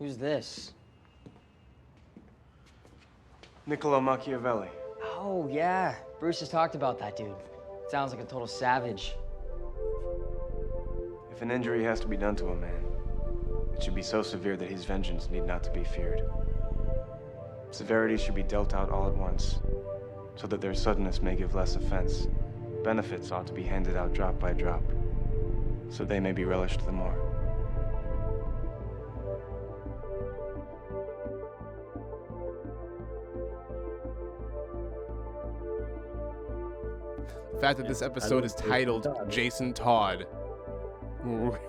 Who's this? Niccolo Machiavelli. Oh, yeah. Bruce has talked about that dude. Sounds like a total savage. If an injury has to be done to a man, it should be so severe that his vengeance need not to be feared. Severity should be dealt out all at once, so that their suddenness may give less offense. Benefits ought to be handed out drop by drop, so they may be relished the more. The fact that this episode is titled Jason Todd really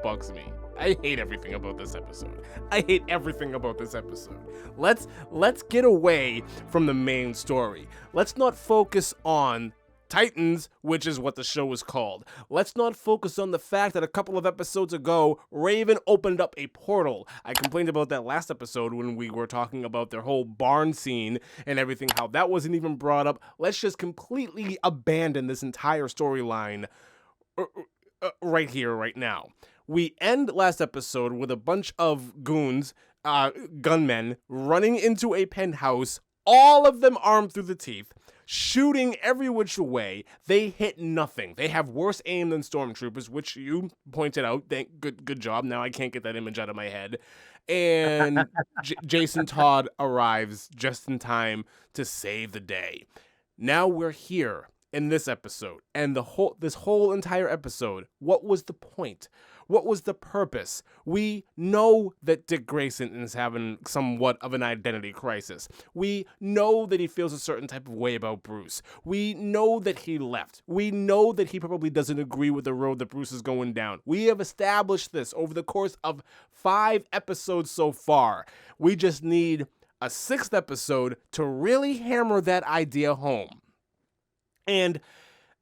bugs me. I hate everything about this episode. I hate everything about this episode. Let's get away from the main story. Let's not focus on Titans, which is what the show is called. Let's not focus on the fact that a couple of episodes ago, Raven opened up a portal. I complained about that last episode when we were talking about their whole barn scene and everything, how that wasn't even brought up. Let's just completely abandon this entire storyline right here, right now. We end last episode with a bunch of goons, gunmen, running into a penthouse, all of them armed through the teeth, shooting every which way. They hit nothing. They have worse aim than stormtroopers, which you pointed out. Good job. Now I can't get that image out of my head. And Jason Todd arrives just in time to save the day. Now we're here in this episode, and this whole entire episode. What was the point? What was the purpose? We know that Dick Grayson is having somewhat of an identity crisis. We know that he feels a certain type of way about Bruce. We know that he left. We know that he probably doesn't agree with the road that Bruce is going down. We have established this over the course of 5 episodes so far. We just need a 6th episode to really hammer that idea home. And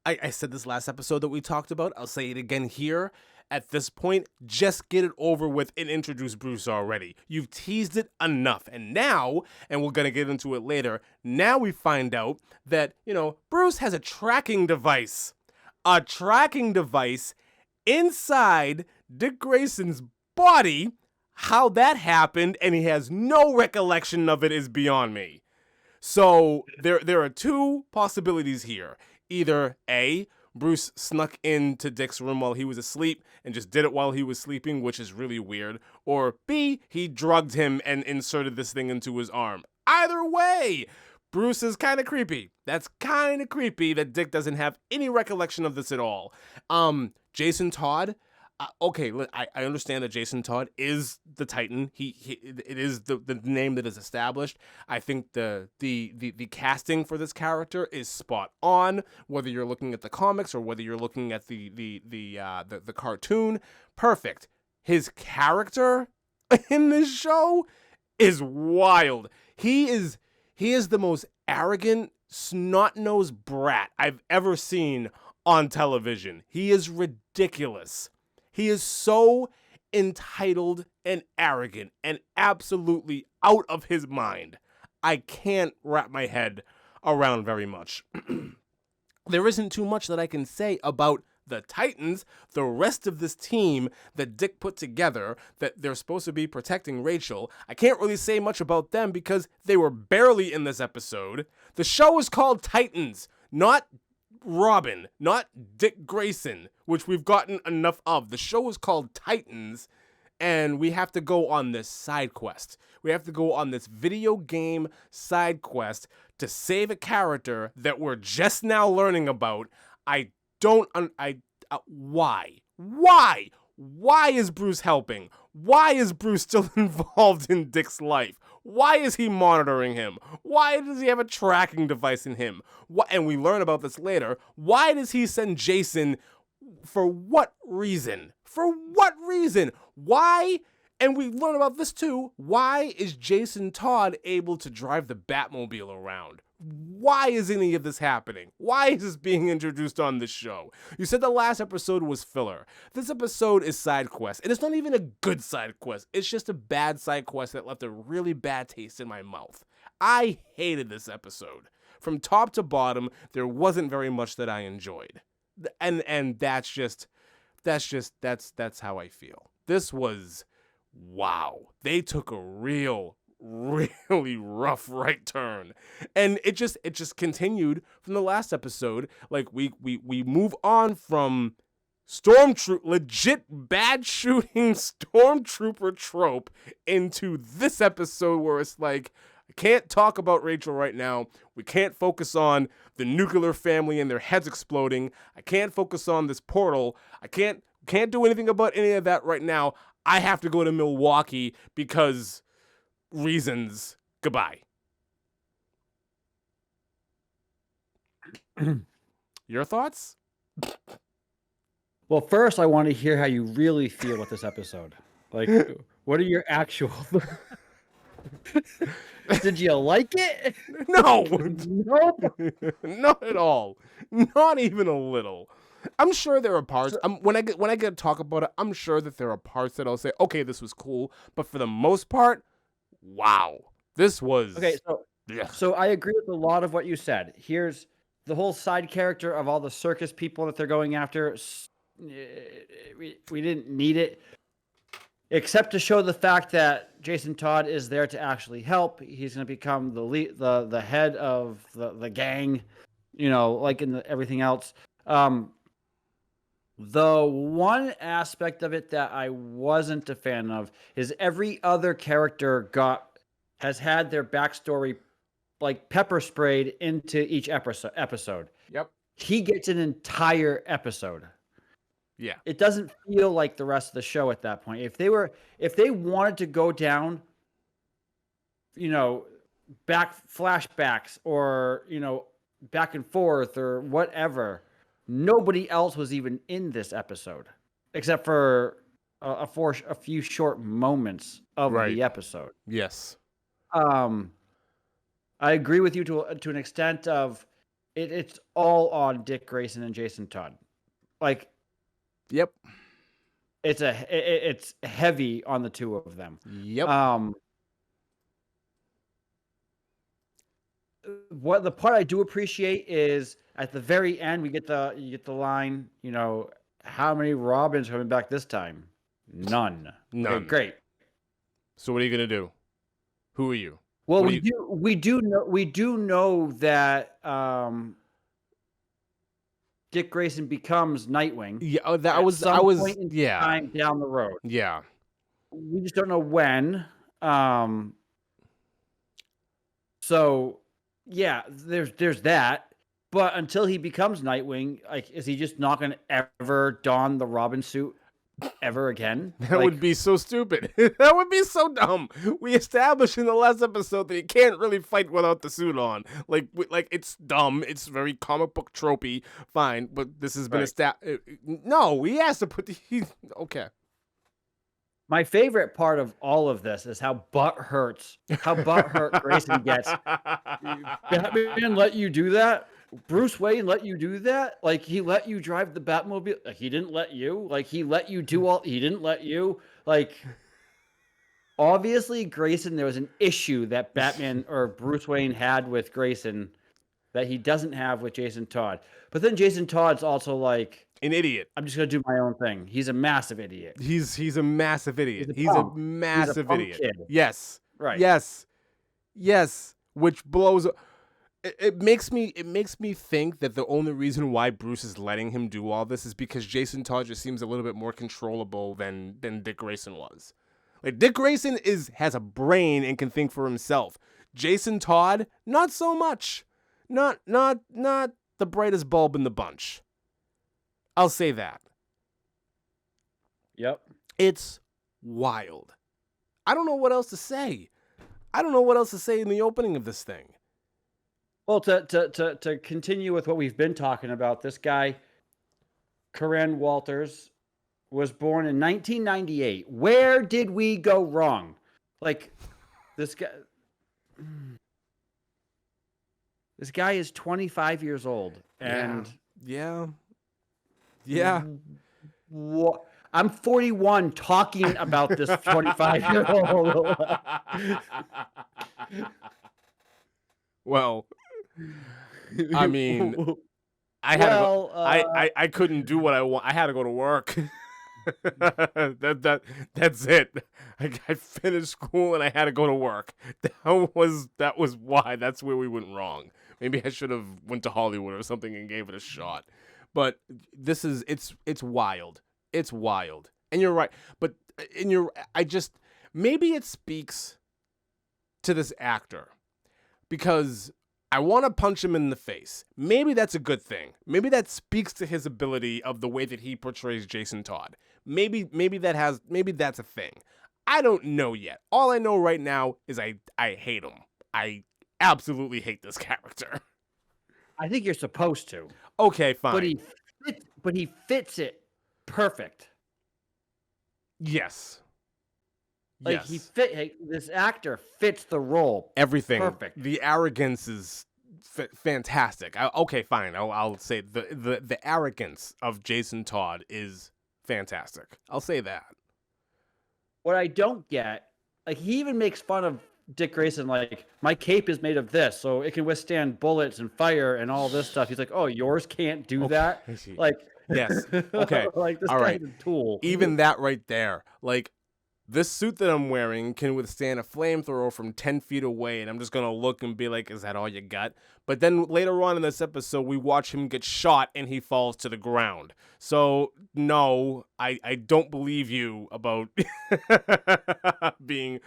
I said this last episode that we talked about. I'll say it again here. At this point, just get it over with and introduce Bruce already. You've teased it enough. And now, and we're going to get into it later, now we find out that, Bruce has a tracking device. A tracking device inside Dick Grayson's body. How that happened, and he has no recollection of it, is beyond me. So there are 2 possibilities here. Either A, Bruce snuck into Dick's room while he was asleep and just did it while he was sleeping, which is really weird. Or B, he drugged him and inserted this thing into his arm. Either way, Bruce is kind of creepy. That's kind of creepy that Dick doesn't have any recollection of this at all. Jason Todd. Okay, I understand that Jason Todd is the Titan. It is the name that is established. I think the casting for this character is spot on. Whether you're looking at the comics or whether you're looking at the cartoon, perfect. His character in this show is wild. He is the most arrogant, snot-nosed brat I've ever seen on television. He is ridiculous. He is so entitled and arrogant and absolutely out of his mind. I can't wrap my head around very much. There isn't too much that I can say about the Titans, the rest of this team that Dick put together, that they're supposed to be protecting Rachel. I can't really say much about them because they were barely in this episode. The show is called Titans, not Robin, not Dick Grayson, which we've gotten enough of. The show is called Titans, and we have to go on this side quest. We have to go on this video game side quest to save a character that we're just now learning about. Why? Why is Bruce helping? Why is Bruce still involved in Dick's life? Why is he monitoring him? Why does he have a tracking device in him? And we learn about this later. Why does he send Jason? For what reason? For what reason? Why? And we learn about this too. Why is Jason Todd able to drive the Batmobile around? Why is any of this happening? Why is this being introduced on this show? You said the last episode was filler. This episode is side quest, and it's not even a good side quest. It's just a bad side quest that left a really bad taste in my mouth. I hated this episode. From top to bottom, there wasn't very much that I enjoyed. And that's how I feel. This was wow, they took a really rough right turn. And it just continued from the last episode. Like we move on from legit bad shooting stormtrooper trope into this episode where it's like, I can't talk about Rachel right now. We can't focus on the nuclear family and their heads exploding. I can't focus on this portal. I can't do anything about any of that right now. I have to go to Milwaukee because reasons. Goodbye. Your thoughts? Well, first, I want to hear how you really feel with this episode. Like, what are your actual... Did you like it? No. Nope. Not at all. Not even a little. I'm sure there are parts. When I get to talk about it, I'm sure that there are parts that I'll say, okay, this was cool. But for the most part, wow, this was... Okay, so I agree with a lot of what you said. Here's the whole side character of all the circus people that they're going after. We didn't need it, except to show the fact that Jason Todd is there to actually help. He's going to become the head of the gang, like in everything else. The one aspect of it that I wasn't a fan of is every other character has had their backstory like pepper sprayed into each episode. Yep. He gets an entire episode. Yeah. It doesn't feel like the rest of the show at that point. If they wanted to go down, back flashbacks or, back and forth or whatever, nobody else was even in this episode except for a few short moments of the episode. Yes. I agree with you to an extent of it's all on Dick Grayson and Jason Todd. Like, yep. It's heavy on the two of them. Yep. What the part I do appreciate is at the very end you get the line, how many Robins are coming back this time? None. Okay, great. So what are you gonna do? Who are you? Well, we do know that Dick Grayson becomes Nightwing. Yeah, time down the road. Yeah. We just don't know when. So yeah, there's that. But until he becomes Nightwing, like, is he just not going to ever don the Robin suit ever again? That would be so stupid. That would be so dumb. We established in the last episode that he can't really fight without the suit on. Like it's dumb. It's very comic book tropey. Fine, but this has been established. No, he has to put the... Okay. My favorite part of all of this is how butthurt Grayson gets. Batman let you do that? Bruce Wayne let you do that? Like, he let you drive the Batmobile? Like, he didn't let you? Like, he let you do all... He didn't let you? Like, obviously, Grayson, there was an issue that Batman or Bruce Wayne had with Grayson that he doesn't have with Jason Todd. But then Jason Todd's also like... An idiot. I'm just going to do my own thing. He's a massive idiot. He's a massive idiot. He's a massive idiot. Kid. Yes. Right. Yes. Which blows... It makes me think that the only reason why Bruce is letting him do all this is because Jason Todd just seems a little bit more controllable than Dick Grayson was. Like, Dick Grayson has a brain and can think for himself. Jason Todd, not so much. Not the brightest bulb in the bunch. I'll say that. Yep. It's wild. I don't know what else to say. I don't know what else to say in the opening of this thing. Well, to continue with what we've been talking about, this guy, Corinne Walters, was born in 1998. Where did we go wrong? Like, this guy is 25 years old. And yeah. What? I'm 41 talking about this 25-year-old. Well, I mean, I couldn't do what I want. I had to go to work. That's it. I finished school and I had to go to work. That was why. That's where we went wrong. Maybe I should have went to Hollywood or something and gave it a shot. But it's wild. It's wild. And you're right. But maybe it speaks to this actor because I want to punch him in the face. Maybe that's a good thing. Maybe that speaks to his ability of the way that he portrays Jason Todd. Maybe that's a thing. I don't know yet. All I know right now is I hate him. I absolutely hate this character. I think you're supposed to. Okay, fine. But he fits it perfect. Yes. Like this actor fits the role. Everything. Perfect. The arrogance is fantastic. Okay, fine. I'll say the arrogance of Jason Todd is fantastic. I'll say that. What I don't get, like he even makes fun of Dick Grayson, like my cape is made of this, so it can withstand bullets and fire and all this stuff. He's like, oh, yours can't do that. Like, yes. Okay. Like this all guy's right. a tool. Even that right there, like. This suit that I'm wearing can withstand a flamethrower from 10 feet away, and I'm just going to look and be like, is that all you got? But then later on in this episode, we watch him get shot, and he falls to the ground. So, no, I don't believe you about being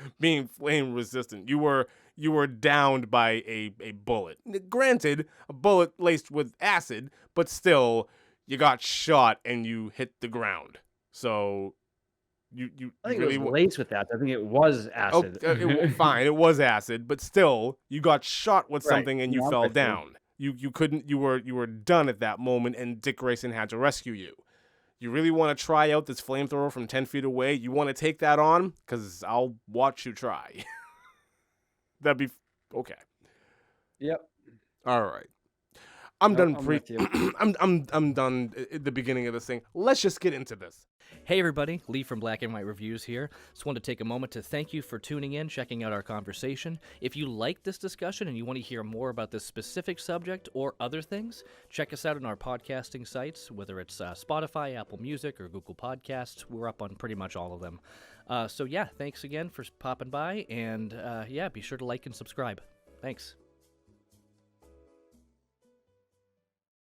flame resistant. You were downed by a bullet. Granted, a bullet laced with acid, but still, you got shot, and you hit the ground. So... I think really it was laced with that. I think it was acid. Fine, it was acid, but still, you got shot with something and you fell down. You couldn't. You were done at that moment, and Dick Grayson had to rescue you. You really want to try out this flamethrower from 10 feet away? You want to take that on? Because I'll watch you try. That'd be okay. Yep. All right. I'm done. with you. I'm done at the beginning of this thing. Let's just get into this. Hey everybody, Lee from Black and White Reviews here. Just wanted to take a moment to thank you for tuning in, checking out our conversation. If you like this discussion and you want to hear more about this specific subject or other things, check us out on our podcasting sites, whether it's Spotify, Apple Music, or Google Podcasts. We're up on pretty much all of them. So yeah, thanks again for popping by, and be sure to like and subscribe. Thanks.